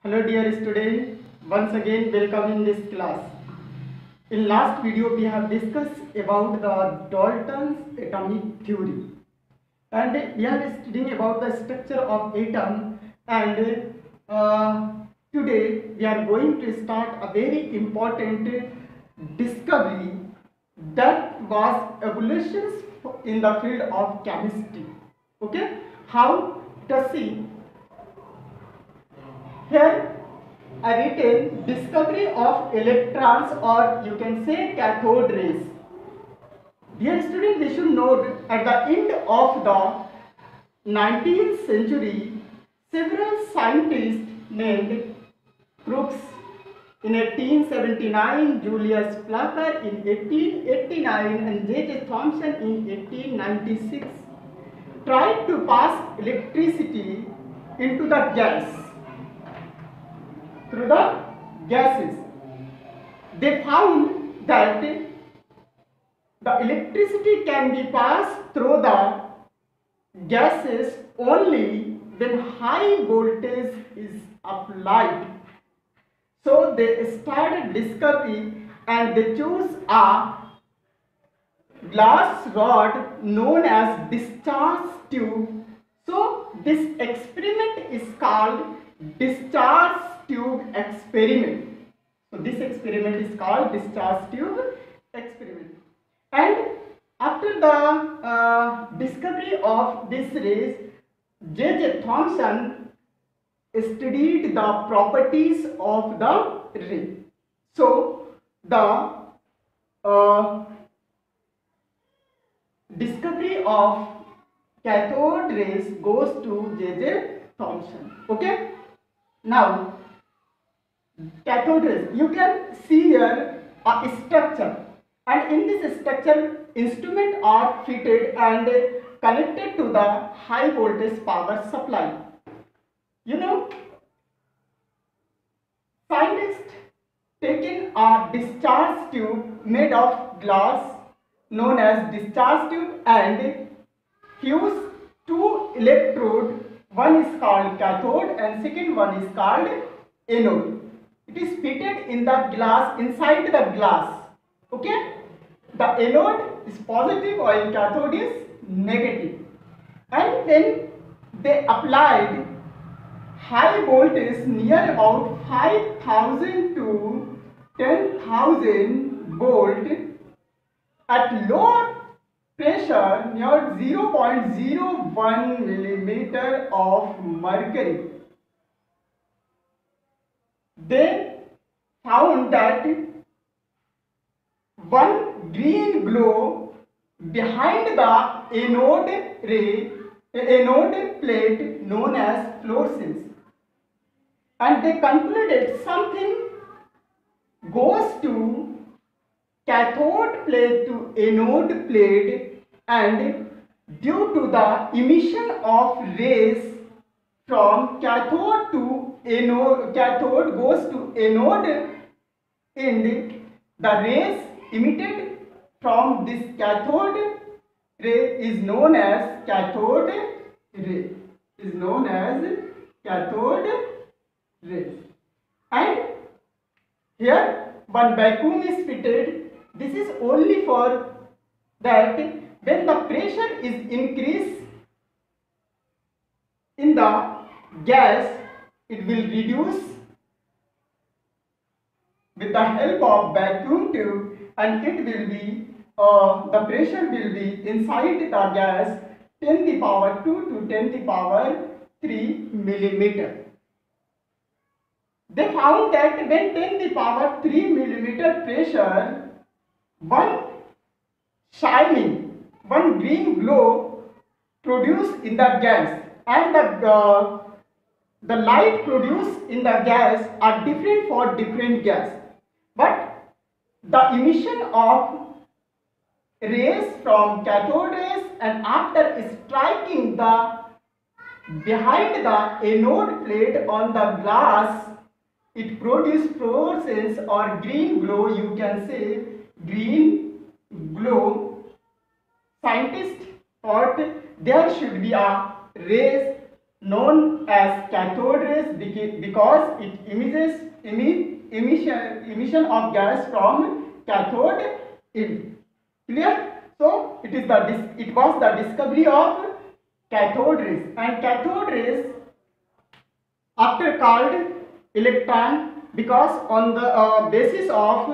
Hello dear student, once again welcome in this class. In last video we have discussed about the Dalton's atomic theory and we are studying about the structure of atom and today we are going to start a very important discovery that was evolutions in the field of chemistry. Okay, how to see here I written discovery of electrons or you can say cathode rays. Dear student, we should note at the end of the 19th century, several scientists named Crookes in 1879, Julius Placer in 1889 and J.J. Thomson in 1896 tried to pass electricity into the gas through the gases. They found that the electricity can be passed through the gases only when high voltage is applied. So they started discovery and they chose a glass rod known as discharge tube. So this experiment is called discharge tube experiment. So this experiment is called discharge tube experiment. And after the discovery of this rays, J.J. Thomson studied the properties of the ray. So the discovery of cathode rays goes to J.J. Thomson. Okay. Now, cathode rays, you can see here a structure, and in this structure instruments are fitted and connected to the high voltage power supply. You know, scientists taken a discharge tube made of glass known as discharge tube and fuse two electrodes. One is called cathode and second one is called anode. It is fitted in the glass, inside the glass. Okay, the anode is positive while cathode is negative. And then they applied high voltage near about 5000 to 10,000 volt at low pressure near 0.01 millimeter of mercury. They found that one green glow behind the anode plate known as fluorescence, and they concluded something goes to cathode plate to anode plate, and due to the emission of rays from cathode to anode, cathode goes to anode end, the rays emitted from this cathode ray is known as cathode ray, is known as cathode ray. And here one vacuum is fitted. This is only for that when the pressure is increased in the gas, it will reduce with the help of vacuum tube, and it will be the pressure will be inside the gas 10 the power 2 to 10 the power 3 millimeter. They found that when 10 the power 3 millimeter pressure, one shining, one green glow produced in the gas, and the light produced in the gas are different for different gas, but the emission of rays from cathode rays and after striking the behind the anode plate on the glass, it produces fluorescence or green glow. You can say green glow. Scientists thought there should be a rays known as cathode rays because it emission of gas from cathode in. Clear? So it was the discovery of cathode rays, and cathode rays after called electron because on the basis of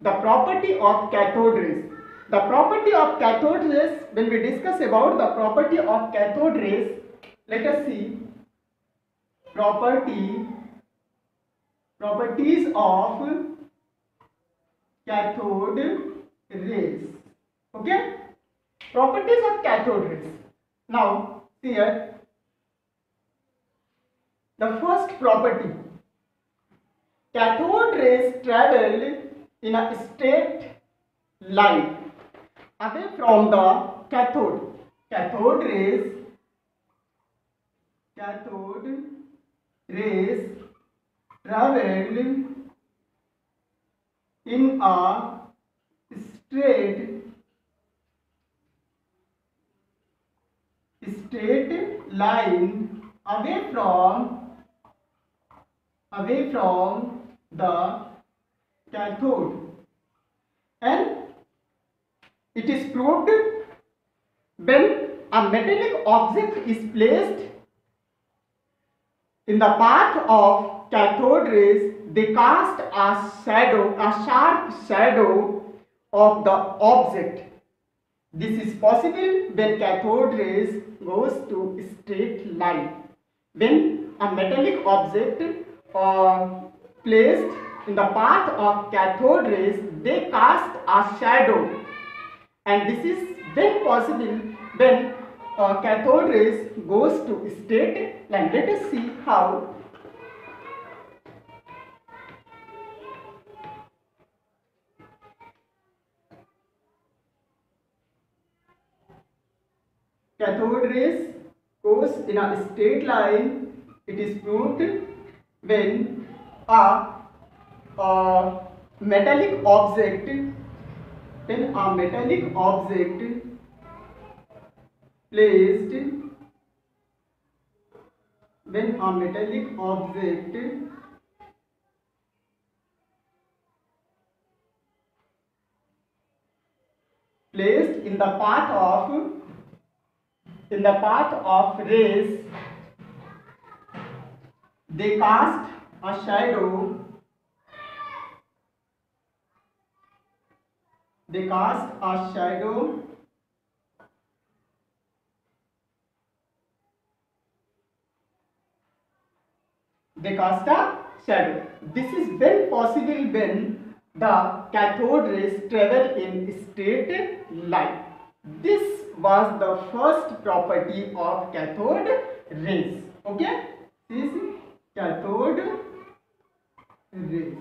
the property of cathode rays. The property of cathode rays, when we discuss about the property of cathode rays, let us see properties of cathode rays. Okay, properties of cathode rays. Now here the first property, cathode rays travel in a straight line away from the cathode. Cathode rays travel in a straight line away from the cathode, and it is proved when a metallic object is placed in the path of cathode rays, they cast a sharp shadow of the object. This is possible when cathode rays goes to straight line. When a metallic object placed in the path of cathode rays, they cast a shadow, and this is when possible when cathode rays goes to straight line. Let us see how. Cathode rays goes in a straight line. It is proved when a metallic object placed in the path of rays, they cast a shadow. They cast a shadow This is when possible when the cathode rays travel in straight line. This was the first property of cathode rays. Okay, this is cathode rays.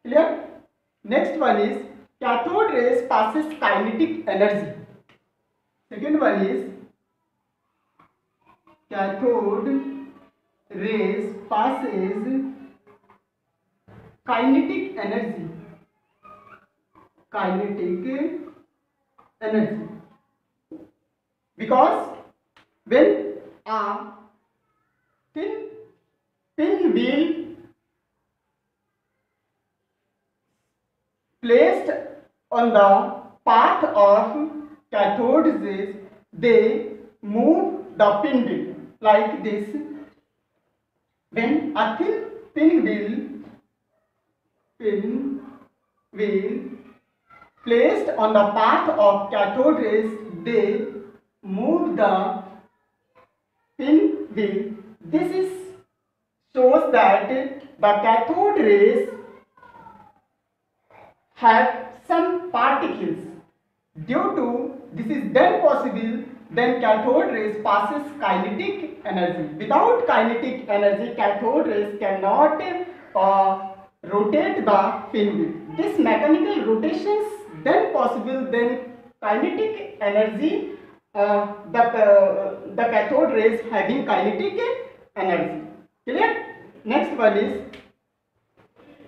Clear? Next one is cathode rays passes kinetic energy. Second one is cathode rays passes kinetic energy. Because when a thin pinwheel placed on the path of cathode rays, they move the pinwheel like this. When a thin pinwheel placed on the path of cathode rays, they move the pinwheel. This is shows that the cathode rays have some particles. Due to this is then possible, then cathode rays passes kinetic energy. Without kinetic energy, cathode rays cannot rotate the pinwheel. This mechanical rotations then possible, then kinetic energy, the cathode rays having kinetic energy. Clear? Next one is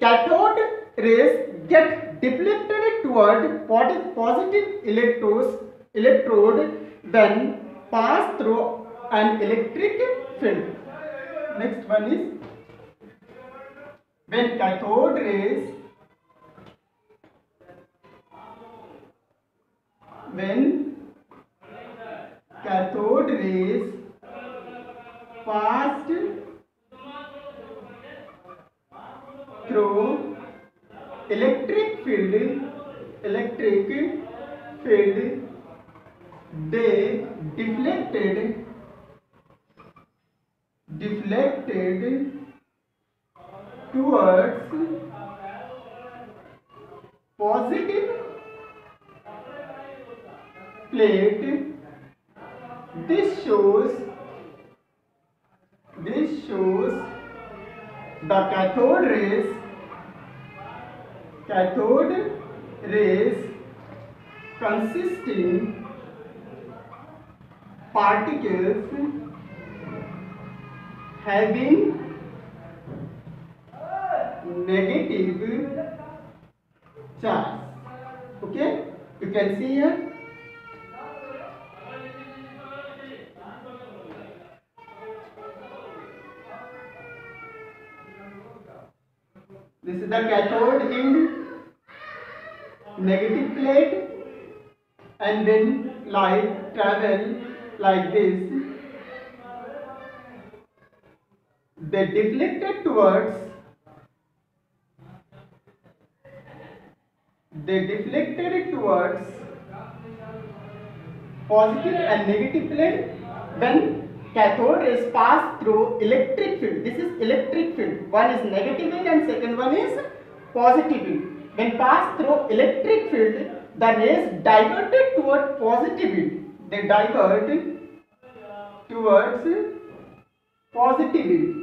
cathode rays get deflected toward positive electrode when pass through an electric field. Next one is when cathode rays passed through electric field, they deflected towards positive plate. This shows the cathode rays consisting particles having negative charge. Okay, you can see here. This is the cathode end, negative plate, and when light travel like this, they deflected towards positive and negative plate. When cathode rays pass through electric field, this is electric field, one is negative end and second one is positive end. When pass through electric field, the rays diverted toward positive end, they divert towards positive end.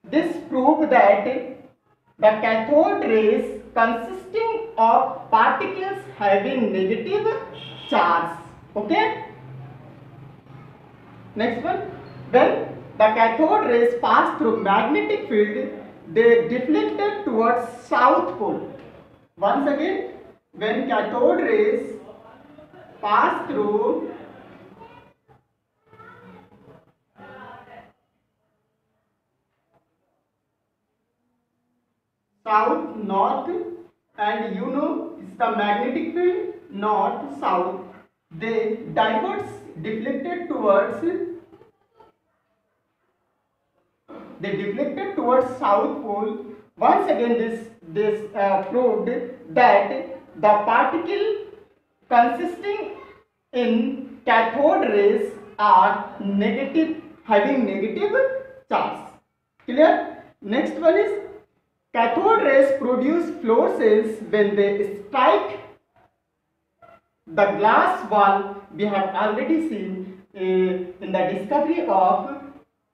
This proves that the cathode rays consisting of particles having negative charge. Okay. Next one, when the cathode rays pass through magnetic field, they deflected towards south pole. Once again, when cathode rays pass through south, north, and you know it's the magnetic field, north, south, they deflected south pole. Once again, this proved that the particle consisting in cathode rays are having negative charge. Clear? Next one is cathode rays produce fluorescence when they strike the glass wall. We have already seen in the discovery of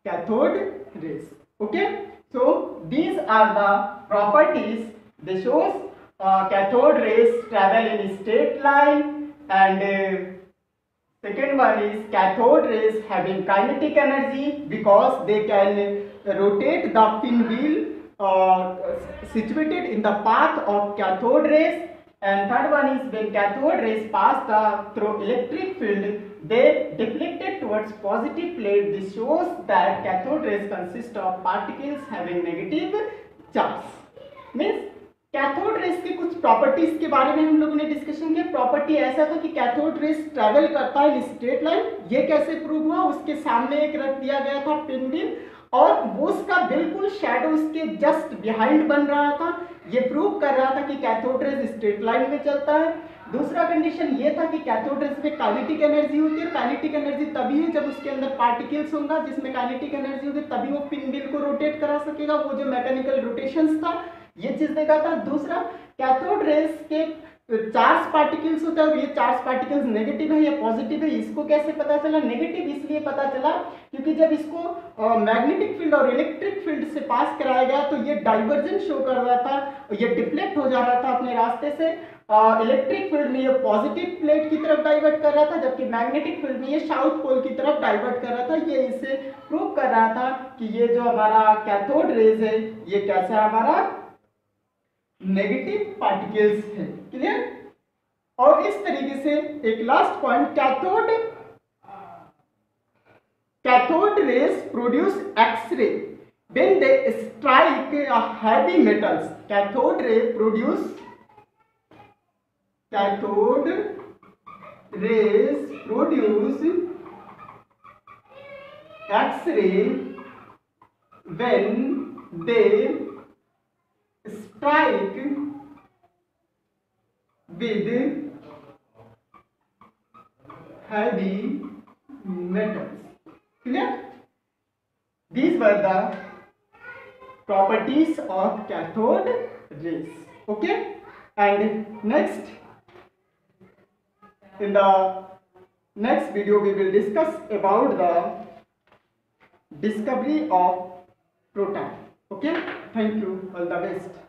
cathode rays. Okay, so these are the properties. They shows cathode rays travel in straight line, and second one is cathode rays having kinetic energy because they can rotate the pinwheel situated in the path of cathode rays. And third one is when cathode rays pass through electric field, they deflected towards positive plate. This shows that cathode rays consist of particles having negative charge. Means cathode rays के कुछ properties के बारे में हम लोगों ने discussion किया। Property ऐसा था कि कैथोड रेस ट्रैवल करता है इन स्ट्रेट लाइन। ये कैसे प्रूव हुआ? उसके सामने एक रख दिया गया था पिन व्हील और वो उसका बिल्कुल शैडो उसके जस्ट बिहाइंड बन रहा था। ये प्रूव कर रहा था कि कैथोड रेस स्ट्रेट लाइन में चलता है। दूसरा कंडीशन ये था कि कैथोड रेस में काइनेटिक एनर्जी होती है। काइनेटिक एनर्जी तभी है जब उसके अंदर पार्टिकल्स होगा, जिसमें काइनेटिक एनर्जी होगी तभी वो पिन व्हील को रोटेट करा सकेगा। वो जो मैकेनिकल रोटेशंस था ये चीज देखा था। दूसरा, कैथोड रेस के चार्ज पार्टिकल्स होता है और ये चार्ज पार्टिकल्स नेगेटिव है या पॉजिटिव है, इसको कैसे पता चला? नेगेटिव इसलिए पता चला क्योंकि जब इसको मैग्नेटिक फील्ड और इलेक्ट्रिक फील्ड से पास कराया गया तो ये डाइवर्जेंस शो कर रहा था, ये डिफ्लेक्ट हो जा रहा था अपने रास्ते से। इलेक्ट्रिक फील्ड में ये पॉजिटिव प्लेट की तरफ डाइवर्ट कर रहा था, जबकि मैग्नेटिक फील्ड में ये साउथ पोल की तरफ डाइवर्ट कर रहा था। ये इसे प्रूव कर रहा था कि ये जो हमारा कैथोड रेज है ये कैसा हमारा नेगेटिव पार्टिकल्स है। क्लियर? और इस तरीके से एक last point, cathode rays produce x-ray when they strike a heavy metals. Cathode rays produce X-ray when they strike with heavy metals. Clear? These were the properties of cathode rays. Okay, and next, in the next video we will discuss about the discovery of proton. Okay, thank you, all the best.